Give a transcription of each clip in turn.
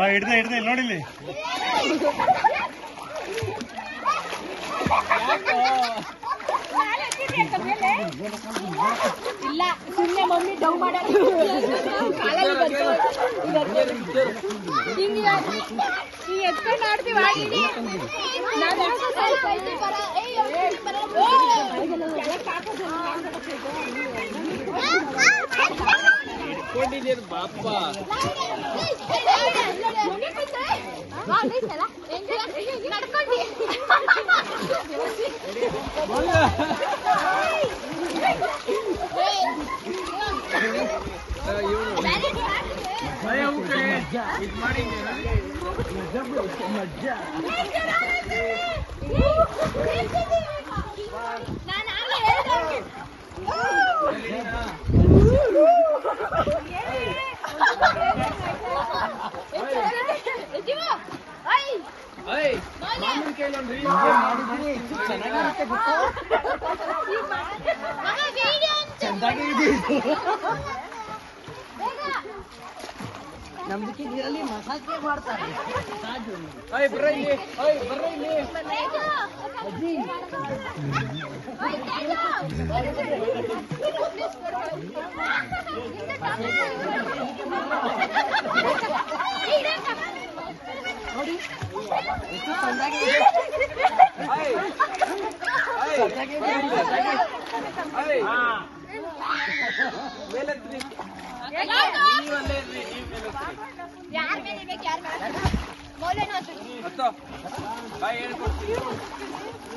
ಹಿಡ್ದೆ ಹಿಡ್ದೆ ಇಲ್ಲಿ ನೋಡಿಲ್ಲಿ ಇಲ್ಲ ಸುಮ್ಮನೆ ಮಮ್ಮಿ ಡೌ ಮಾಡೋದು ಹಿಂಗೆ ಎತ್ಕೊಂಡು ಆಡ್ತೀವಿ ಆಡಿನಿ ಇಟ್ಕೊಂಡಿದ್ದೀರಿ ಬಾಪ ಇದು ಮಾಡಿ ಮಾಮೂಲಿ ಕೈಲೊಂದ್ರಿ ಚೆನ್ನಾಗಿರುತ್ತೆ ಗೊತ್ತಾ ಚಂದಾಗಿ ನಮ್ದಕ್ಕೆ ಇದರಲ್ಲಿ ಮಸಾಜ್ ಮಾಡ್ತಾರೆ ಬರ್ರಿ ಅಜ್ಜಿ ನೋಡಿ ಎಷ್ಟು ಚಂದಾಗಿದೆ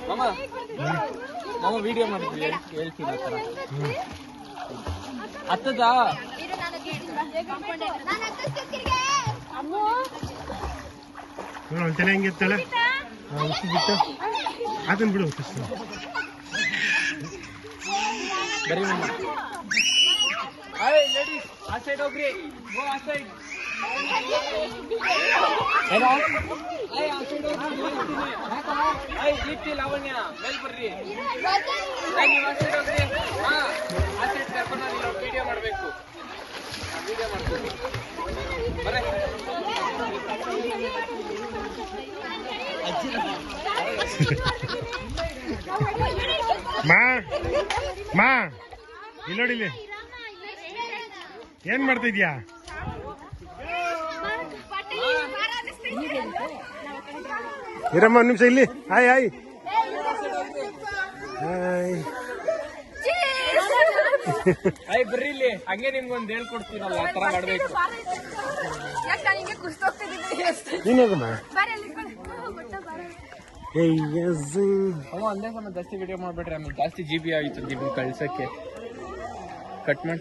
ಮಾಮ ವಿಡಿಯೋ ಮಾಡಿದ್ವಿ ಹೇಳ್ತೀನಿ ಆ ಥರ ಹತ್ತದಾ ಒಂದ್ಸಲ ಹೆಂಗಿರ್ತಾಳೆ ಬಿಟ್ಟು ಅದನ್ನ ಬಿಡು ಬರೀ ಮಾಮ ಲೇಡೀಸ್ ಆ ಸೈಡ್ ಹೋಗ್ರಿ ಗೋ ಆ ಸೈಡ್ ಲಾವಣ್ಯ ಮೇಲ್ ಬರ್ರಿ ನೀವು ಆ ಸೈಡ್ ಹೋಗ್ರಿ ಆ ಸೈಡ್ ಕರ್ಕೊಂಡು ವಿಡಿಯೋ ಮಾಡಬೇಕು ವಿಡಿಯೋ ಮಾಡ್ತೀವಿ ಬರ್ರಿ ಮಾ ಇಲ್ಲಿ ನೋಡಿಲಿ ಏನ್ ಮಾಡ್ತಾ ಇದ್ಯಾ ಇರಮ್ಮ ಒಂದ್ ನಿಮಿಷ ಇಲ್ಲಿ ಹಾಯ್ ಹಾಯ್ ಹಾಯ್ ಬರ್ರಿ ಇಲ್ಲಿ ಹಂಗೆ ನಿಮ್ಗೊಂದು ಹೇಳ್ಕೊಡ್ತೀನಲ್ಲ ಆ ತರ ಮಾಡ್ಬೇಕು ನೀನೇಗಮ್ಮ ಒಂದೇ ಸಮ ಜಾಸ್ತಿ ವಿಡಿಯೋ ಮಾಡ್ಬೇಡ್ರಿ ಆಮೇಲೆ ಜಾಸ್ತಿ GB ಆಯ್ತು ನಿಮ್ಗೆ ಕಳ್ಸಕ್ಕೆ ಕಟ್ ಮಾಡಿ